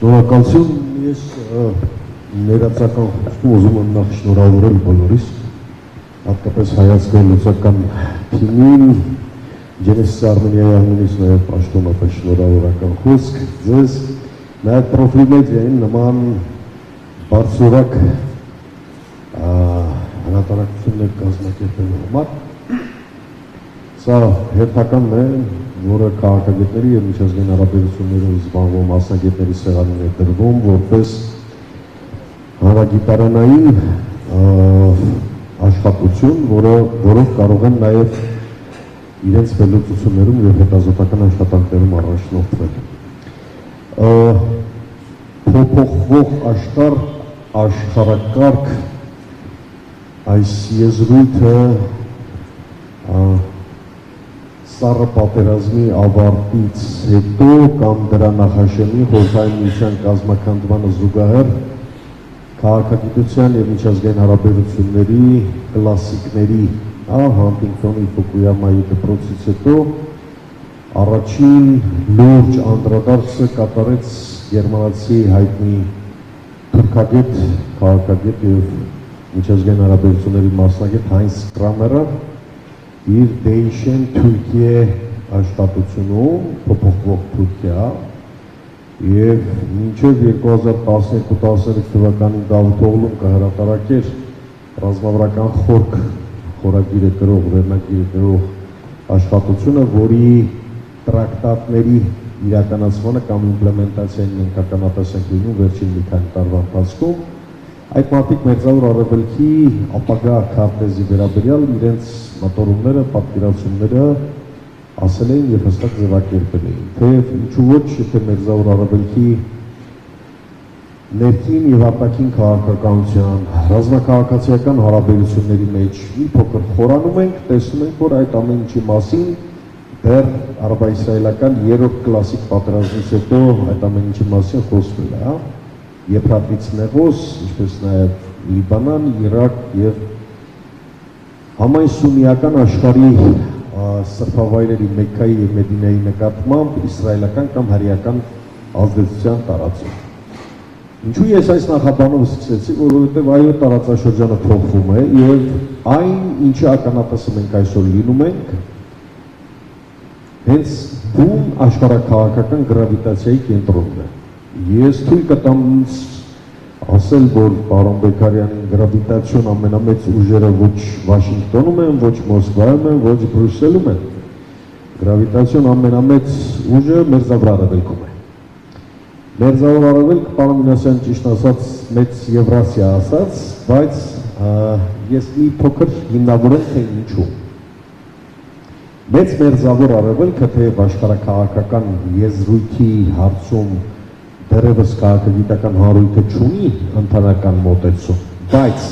Շնորհակալություն, ես ներածական խոսքում ուզում եմ նախ շնորհավորել բոլորիս, հատկապես հայացքով լուծական թիմին, Genesis Armenia-ի անունից նաև պաշտոնապես շնորհավորական խոսք ձեզ, նաև Պրոֆիլմեդիային նման բարձրորակ հրատարակություններ կազմակերպելու համար։ Սա հերթականն է, որը քաղաքագետների և միջազգային հարաբերություններով զբաղվող մասնագետների սեղանին է դրվում, որպես հանրագիտարանային աշխատություն, որով կարող են նաև իրենց վերլուծություններում և հետազոտական աշխատանքներում առաջնորդվել։ Փոփոխվող աշխարհակարգ այս եզրույթը Սառը պատերազմի ավարտից հետո կամ դրա նախաշեմի Խորհրդային Միության կազմաքանդմանը զուգահեռ քաղաքագիտության և միջազգային հարաբերությունների կլասիկների Հանտինգտոնի Ֆուկույամայի դպրոցից հետո առաջին լուրջ անդրադարձը կատարեց գերմանացի հայտնի թուրքագետ, քաղաքագետ և միջազգային հարաբերությունների մասնագետ Հայնց Կրամերը իր Դեյշեն Թուրքիե աշխատությունում, փոփոխվող Թուրքիա, և մինչև 2012-13 թվականին Դավթ Օղլուն կհրատարակեր ռազմավարական խորագիրը կրող, վերնագիրը կրող աշխատությունը, որի տրակտատների իրականացմանը կամ իմպլեմենտացիային մենք ականատես ենք լինում վերջին մի քանի տարվա ընթացքում, այդ մարդիկ Մերձավոր Արևելքի ապագա քարտեզի վերաբերյալ իրենց մտորումները, պատկերացումները ասել էին և հստակ ձևակերպել էին, թեև ինչու ոչ, եթե Մերձավոր Արևելքի ներքին և արտաքին քաղաքականության, ռազմաքաղաքացիական հարաբերությունների մեջ մի փոքր խորանում ենք, տեսնում ենք, որ այդ ամեն ինչի մասին դեռ արաբա-իսրայելական երրորդ կլասիկ պատերազմից հետո այդ ամեն ինչի մասին խոսվել է, Եփրատից Նեղոս, ինչպես նաև Լիբանան, Իրաք և համայն սուննիական աշխարհի սրբավայրերի Մեքքայի և Մեդինայի նկատմամբ իսրայելական կամ հրեական ազդեցության տարածում։ Ինչու ես այս նախաբանով սկսեցի, որովհետև այո տարածաշրջանը փոխվում է և այն, ինչի ականատեսը մենք այսօր լինում ենք, հենց բուն աշխարհաքաղաքական գրավիտացիայի կենտրոնն է։ Ես թույլ կտամ ասել, որ պարոն Բեկարյանին գրավիտացիոն ամենամեծ ուժերը ոչ Վաշինգտոնում են, ոչ Մոսկվայում են, ոչ Բրյուսելում են։ Գրավիտացիոն ամենամեծ ուժը Մերձավոր Արևելքում է։ Մերձավոր Արևելք, պարոն Մինասյան ճիշտ ասած, մեծ Եվրասիա ասած, բայց ես մի փոքր հիմնավորեմ, թե ինչու։ Մեծ Մերձավոր Արևելքը, թեև աշխարհաքաղաքական եզրույթի հարցում դեռևս քաղաքագիտական հարույթը չունի ընդհանրական մոտեցում, բայց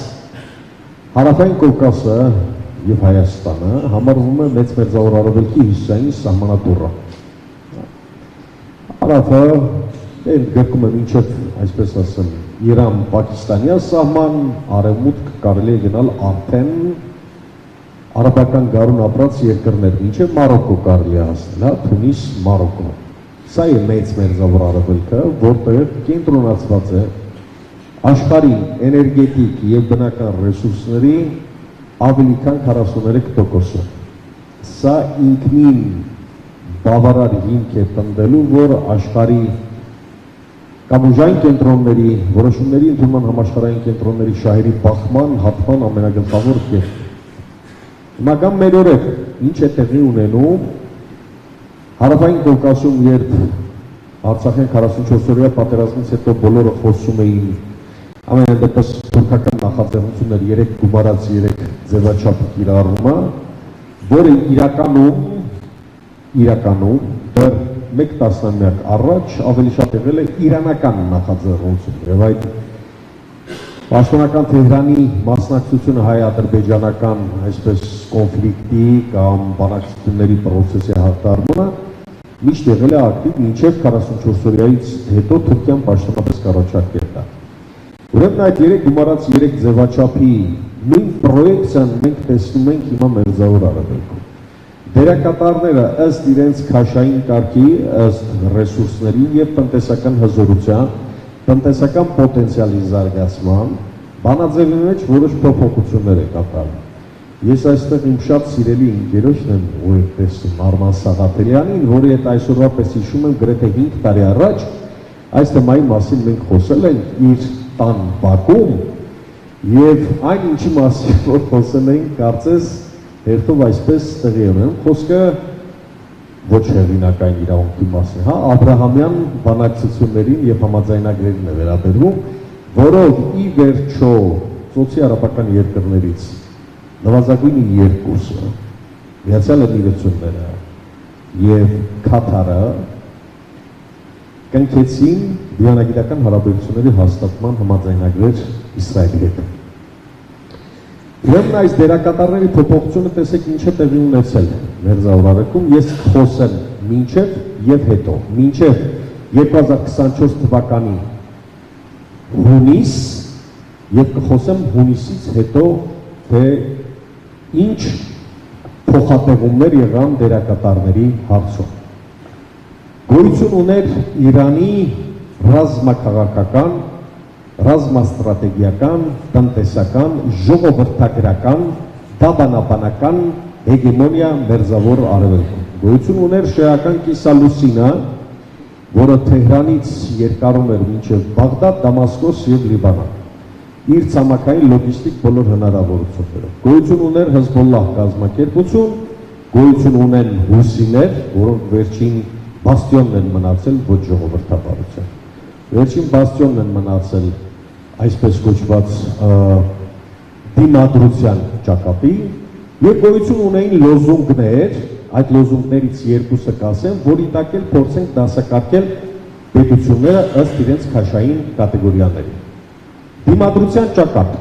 Հարավային Կովկասը և Հայաստանը համարվում է Մեծ Մերձավոր Արևելքի հյուսիսային սահմանատուռը։ Հարավը գրկում է մինչև, այսպես ասեմ, Իրան-Պակիստանյա սահման, արևմուտք կարելի է գնալ արդեն արաբական գարուն ապրած երկրներ, մինչև Մարոկկո կարելի է հասնել, Թունիս, Մարոկկո։ Սա է Մեծ Մերձավոր Արևելքը, որտեղ կենտրոնացված է աշխարհի էներգետիկ և բնական ռեսուրսների ավելի քան 43%-ը։ Սա ինքնին բավարար հիմք է տնտելու, որ աշխարհի կամ ուժային կենտրոնների, որոշումների ընդունման համաշխարհային կենտրոնների շահերի բախման, հատման ամենագլխավոր կետն է։ Հիմնական մեր օրեր ինչ է տեղի ունենում Հարավային Կովկասում, երբ Արցախյան 44-օրյա պատերազմից հետո բոլորը խոսում էին, ամենայն դեպս թուրքական նախաձեռնություններ 3 գումարած 3 ձևաչափ կիրառումը, որը իրականում դեռ 1 տասնամյակ առաջ ավելի շատ եղել է իրանական նախաձեռնություն և այդ պաշտոնական Թեհրանի մասնակցությունը հայ-ադրբեջանական այսպես կոնֆլիկտի կամ բանակցությունների պրոցեսի հաղթարմանը միշտ եղել է ակտիվ մինչև 44-օրյայից հետո Թուրքիան պաշտոնապես կառաջարկել դա։ Ուրեմն այդ 3 գումարած 3 ձևաչափի նույն պրոյեկցիան մենք տեսնում ենք հիմա Մերձավոր Արևելքում։ Դերակատարները ըստ իրենց քաշային կարգի, ըստ ռեսուրսների եւ տնտեսական հզորության, տնտեսական պոտենցիալի զարգացման, բանաձևի մեջ որոշ փոփոխություններ է կատարվում։ Ես այստեղ իմ շատ սիրելի ընկերոջն եմ ուղեկցում Արման Սաղաթելյանին, որի հետ այսօրվա պես հիշում եմ գրեթե 5 տարի առաջ այս թեմայի մասին մենք խոսել ենք իր տան բակում եւ այն ինչի մասին որ խոսել ենք կարծես հերթով այսպես տեղի ունեն խոսքը ոչ հեղինակային իրավունքի մասին, հա, Աբրահամյան բանակցություններին եւ համաձայնագրերին է վերաբերվում, որով ի վերջո ծոցի արաբական երկրներից նվազագույնը երկուսը, Միացյալ Էմիրությունները եւ Քաթարը կնքեցին դիվանագիտական հարաբերությունների հաստատման համաձայնագրեր Իսրայելի հետ։ Ուրեմն այս դերակատարների փոփոխությունը տեսեք ինչ է տեղի ունեցել մերձավորարքում, ես խոսեմ մինչև եւ հետո, մինչև 2024 թվականի հունիս եւ կխոսեմ հունիսից հետո թե ինչ փոխատեղումներ եղան դերակատարների հարցում։ Գոյություն ուներ Իրանի ռազմաքաղաքական, ռազմաստրատեգիական, տնտեսական, ժողովրդագրական, դաբանաբանական հեգեմոնիա մերձավոր արևելքում։ Գոյություն ուներ շեական կիսալուսինը, որը Թեհրանից երկարում էր մինչև Բաղդադ, Դամասկոս եւ Լիբանան։ Իր ցամաքային լոգիստիկ բոլոր հնարավորություններով։ Գոյություն ուներ Հեզբոլլահ կազմակերպություն, գոյություն ունեն հուսիներ, որոնք վերջին բաստիոնն են մնացել ոչ ժողովրդավարության։ Վերջին բաստիոնն են մնացել այսպես կոչված դիմադրության ճակատի եւ գոյություն ունեին լոզունգներ, այդ լոզունգներից երկուսը կասեմ, որի տակ էլ փորձենք դասակարգել պետությունները ըստ իրենց քաշային կատեգորիաների։ Դիմադրության ճակատ,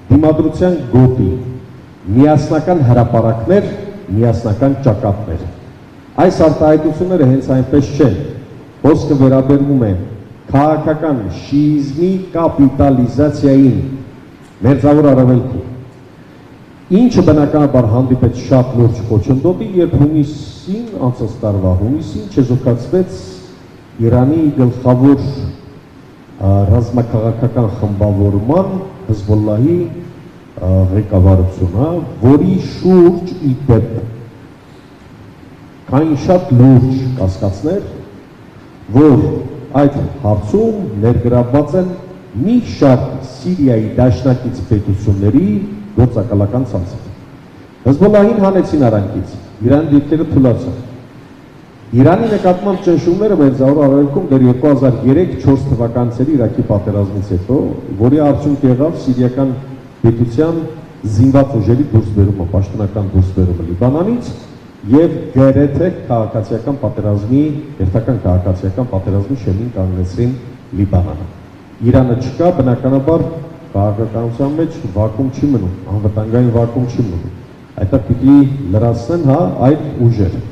դիմադրության գոտի, միասնական հրապարակներ, միասնական ճակատներ։ Այս արտահայտությունները հենց այնպես չեն, խոսքը վերաբերվում է քաղաքական շիիզմի կապիտալիզացիային մերձավոր արևելքում, ինչը բնականաբար հանդիպեց շատ լուրջ խոչընդոտի, երբ հունիսին, անցած տարվա հունիսին չեզոքացվեց Իրանի գլխավոր ռազմաքաղաքական խմբավորման Հեզբոլլահի ղեկավարությունը, որի շուրջ ի դեպ կային շատ լուրջ կասկածներ, որ այդ հարցում ներգրավված են մի շարք Սիրիայի դաշնակից պետությունների գործակալական ցանցեր։ Հեզբոլլահին հանեցին արանքից, Իրանի դիրքերը թուլացան։ Իրանի նկատմամբ ճնշումները մերձավոր արևելքում դեռ 2003-4 թվականների Իրաքի պատերազմից հետո, որի արդյունք եղավ սիրիական պետության զինված ուժերի դուրսբերումը, պաշտոնական դուրսբերումը Լիբանանից եւ գրեթե քաղաքացիական պատերազմի, երթական քաղաքացիական պատերազմի շեմին կանգնեցրին Լիբանանը։ Իրանը չկա, բնականաբար քաղաքականության մեջ վակուում չի մնում, անվտանգային վակուում չի մնում։ Այդտեղ պիտի լրացնեն այդ ուժերը։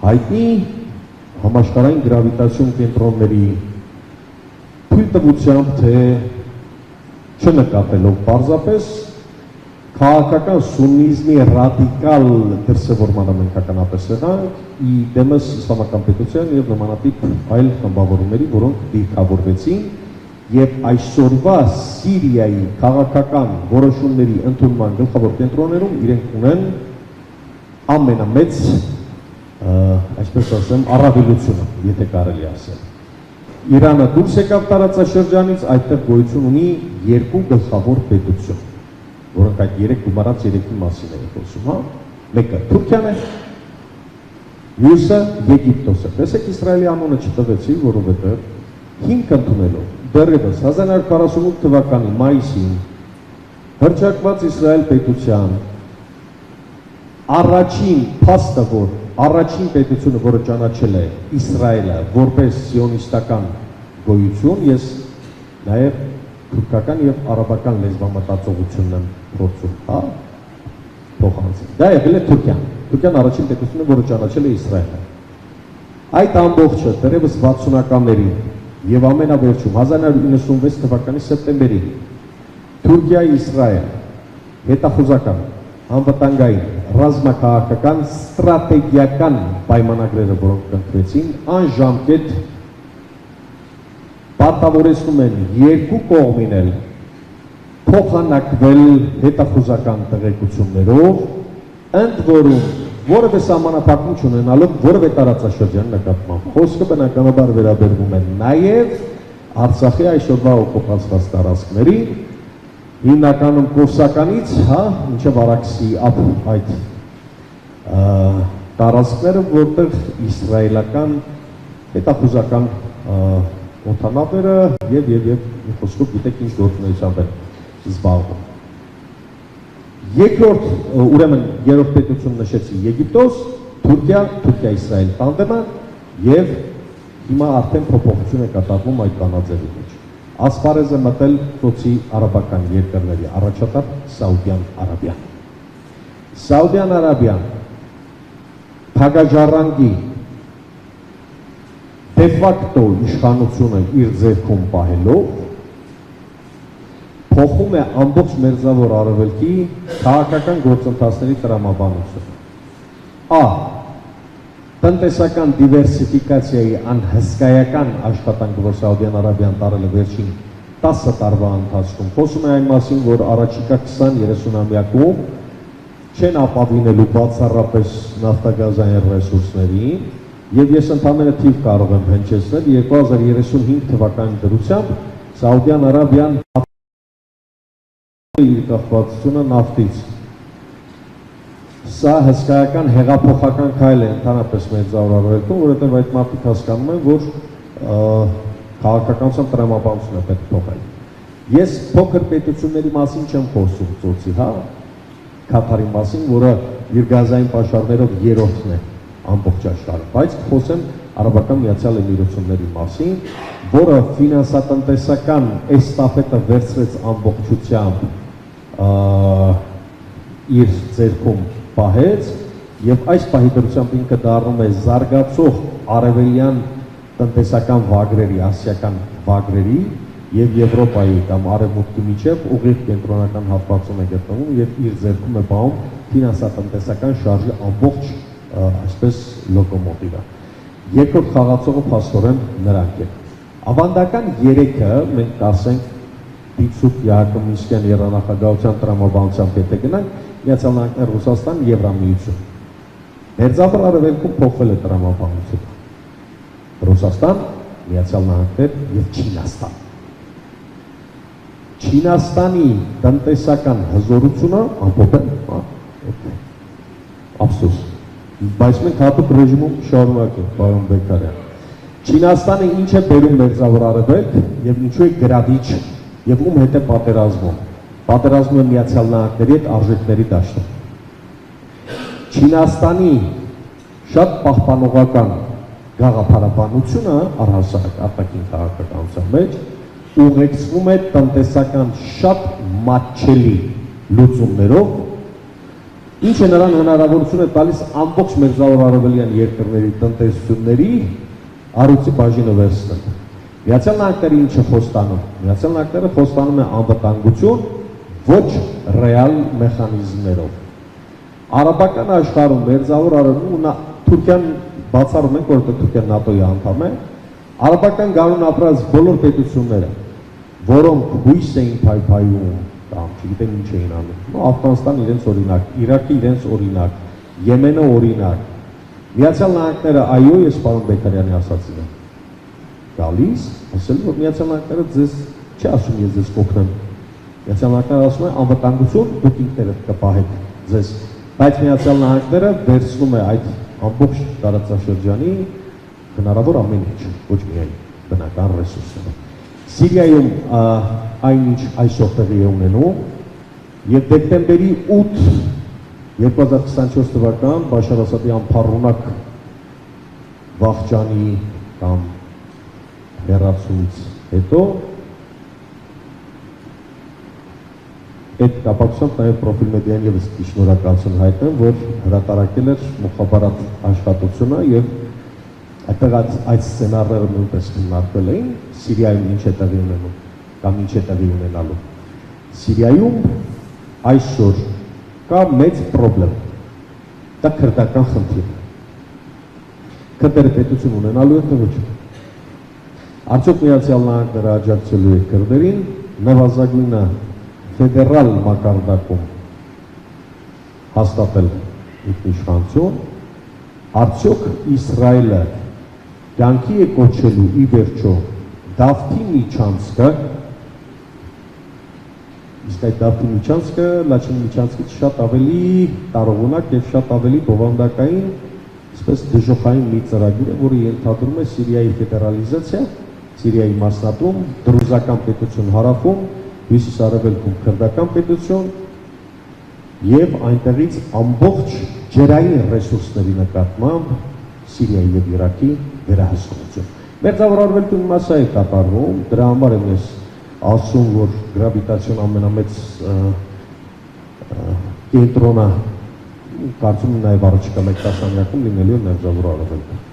Հայտնի համաշխարհային գրավիտացիոն կենտրոնների թույլտվությամբ, թե չնկատելով պարզապես քաղաքական սուննիզմի ռադիկալ դրսևորմանը մենք հականապես եղանք ի դեմս իսլամական պետության եւ նմանատիպ այլ խմբավորումների, որոնք դիրքավորվեցին եւ այսօրվա Սիրիայի քաղաքական որոշումների ընդունման գլխավոր կենտրոններում իրենք ունեն ամենամեծ այսպես ասեմ, առավելությունը, եթե կարելի ասել։ Իրանը դուրս եկավ տարածաշրջանից, այդտեղ գոյություն ունի երկու գլխավոր պետություն, որոնք այդ երեք գումարած երեքի մասին են խոսում, հա։ Մեկը Թուրքիան է, մյուսը Եգիպտոսը։ Տեսեք Իսրայելի անունը չտվեցի, որովհետև հիմք ընդունելով դեռևս 1948 թվականի մայիսին հռչակված Իսրայել պետության առաջին փաստը, որ առաջին պետությունը, որը ճանաչել է Իսրայելը որպես սիոնիստական գոյություն, ես նաև թուրքական եւ արաբական լեզվամտածողությունն եմ փորձում, հա, փոխանցել։ Դա եղել է Թուրքիան։ Թուրքիան առաջին պետությունը, որը ճանաչել է Իսրայելը։ Այդ ամբողջը դեռևս 60-ականներին եւ ամենավերջում 1996 թվականի սեպտեմբերին Թուրքիա-Իսրայել հետախուզական անվտանգային ռազմաքաղաքական ստրատեգիական պայմանագրերը, որոնք կնքվեցին, անժամկետ պարտավորեցնում են երկու կողմին էլ փոխանակվել հետախուզական տեղեկություններով, ընդ որում որևէ սահմանափակում չունենալով որևէ տարածաշրջան նկատմամբ։ Խոսքը բնականաբար վերաբերվում է նաև Արցախի այսօրվա օկուպացված տարածքների, հիմնականում Կովսականից, մինչև Արաքսի այդ տարածքները, որտեղ իսրայելական հետախուզական օդանավերը եւ մի խոսքով գիտեք ինչ գործունեությամբ են զբաղվում։ Երկրորդ, ուրեմն երրորդ պետություն նշեցի Եգիպտոս, Թուրքիա-Իսրայել տանդեմը եւ հիմա արդեն փոփոխություն է կատարվում այդ կանաձևի մեջ։ Ասպարեզ է մտել ծոցի արաբական երկրների առաջատար Սաուդյան Արաբիան։ Սաուդյան Արաբիան փակաժառանգի դե ֆակտո իշխանությունը իր ձեռքում պահելով փոխում է ամբողջ մերձավոր արևելքի քաղաքական գործընթացների տրամաբանությունը։ Տնտեսական դիվերսիֆիկացիայի անհսկայական աշխատանք, որ Սաուդյան Արաբիան տարել է վերջին 10 տարվա ընթացքում, խոսում է այն մասին, որ առաջիկա 20-30-ամյակում չեն ապավինելու բացառապես նավթագազային ռեսուրսներին, եւ ես ընդհանրապես թիվ կարող եմ հնչեցնել 2035 թվականի դրությամբ Սաուդյան Արաբիան իր կախվածությունը նավթից։ Սա հսկայական հեղափոխական քայլ է ընդհանրապես մերձավոր արևելքում, որովհետև այդ մարդիկ հասկանում են, որ քաղաքականության տրամաբանությունը պետք է փոխել։ Ես փոքր պետությունների մասին չեմ խոսում ծոցի, Քաթարի մասին, որը իր գազային պաշարներով երրորդն է ամբողջ աշխարհում, բայց խոսեմ Արաբական Միացյալ Էմիրությունների մասին, որը ֆինանսատնտեսական էստաֆետը վերցրեց ամբողջությամբ իր ձեռքում պահեց եւ այս պահի դրությամբ ինքը դառնում է զարգացող արևելյան տնտեսական վագրերի, ասիական վագրերի եւ Եվրոպայի կամ արևմուտքի միջև ուղիղ կենտրոնական հատվածում է գտնվում եւ իր ձեռքում է պահում ֆինանսատնտեսական շարժի ամբողջ այսպես լոկոմոտիվը։ Երկրորդ խաղացողը փաստորեն նրանք են։ Ավանդական 3-ը մենք կասենք Դիցուկ Յակոմիսյան երանախագահության տրամաբանությամբ եթե գնանք Միացյալ Նահանգներ, Ռուսաստան, Եվրամիություն։ Մերձավոր արևելքում փոխվել է տրամաբանությունը։ Ռուսաստան, Միացյալ Նահանգներ եւ Չինաստան։ Չինաստանի տնտեսական հզորությունը ամփոփել, ափսոս։ Բայց մենք հատուկ ռեժիմում շարունակենք, պարոն Բեկարյան։ Չինաստանը ինչ է բերում մերձավոր արևելք եւ ինչու է գրավիչ եւ ում հետ է պատերազմում։ Պատերազմում է Միացյալ Նահանգների հետ արժեքների դաշտում։ Չինաստանի շատ պահպանողական գաղափարաբանությունը առհասարակ արտաքին քաղաքականության մեջ ուղեկցվում է տնտեսական շատ մատչելի լուծումներով, ինչը նրան հնարավորություն է տալիս ամբողջ մերձավոր արևելյան երկրների տնտեսությունների առույցի բաժինը վերցնել։ Միացյալ Նահանգները ինչ է խոստանում։ Միացյալ Նահանգները խոստանում է անվտանգություն ոչ ռեալ մեխանիզմներով։ Արաբական աշխարհում մերձավոր արևելքում Թուրքիան բացառում ենք, որովհետև Թուրքիան ՆԱՏՕ-ի անդամ է, արաբական գարուն ապրած բոլոր պետությունները, որոնք հույս էին փայփայում կամ չգիտեմ ինչ էին անում։ Աֆղանստան իրենց օրինակ, Իրաքը իրենց օրինակ, Եմենը օրինակ։ Միացյալ Նահանգները այո, ես պարոն Բեկարյանի ասացին եմ գալիս, ասել որ Միացյալ Նահանգները ձեզ չի ասում ես ձեզ կօգնեմ։ Միացյալ Նահանգները ասում է անվտանգություն, դուք ինքներդ կպահեք ձեզ, բայց Միացյալ Նահանգները վերցնում է այդ ամբողջ տարածաշրջանի հնարավոր ամեն ինչ, ոչ միայն բնական ռեսուրսները։ Սիրիայում այնինչ այսօր տեղի է ունենում եւ դեկտեմբերի 8 2024 թվական Բաշար Ասադի անփառունակ վախճանի կամ հեռացումից հետո այդ կապակցությամբ նաև պրոֆիլ մեդիան եւս շնորհակալություն հայտնեմ, որ հրատարակել էր մուխաբարատ աշխատությունը եւ այդտեղ այդ սցենարները նույնպես քննարկվել էին Սիրիայում ինչ է տեղի ունենում կամ ինչ է տեղի ունենալու։ Սիրիայում այսօր կա մեծ խնդրեմ, Դա քրդական խնդիր է։ Քրդերը պետություն ունենալու են թե ոչ։ Արդյոք Միացյալ Նահանգները աջակցելու է քրդերին նվազագույնը ֆեդերալ մակարդակում հաստատել ինքնիշխանություն, արդյոք Իսրայելը կյանքի է կոչելու ի վերջո Դավթի միջանցքը, իսկ այդ Դավթի միջանցքը Լաչինի միջանցքից շատ ավելի տարողունակ եւ շատ ավելի բովանդակային, այսպես դժոխային մի ծրագիր է, որը ենթադրում է Սիրիայի ֆեդերալիզացիա, Սիրիայի մասնատում, դրուզական պետություն հարավում, հյուսիս-արևելքում քրդական պետություն եւ այնտեղից ամբողջ ջրային ռեսուրսների նկատմամբ Սիրիայի եւ Իրաքի վերահսկողություն։ Մերձավոր մասը է կատարվում, դրա համար եմ ես ասում, որ գրավիտացիոն ամենամեծ կենտրոնը կարծում եմ նաև առաջիկա մեկ տասնամյակում լինելու է Մերձավոր Արևելքը։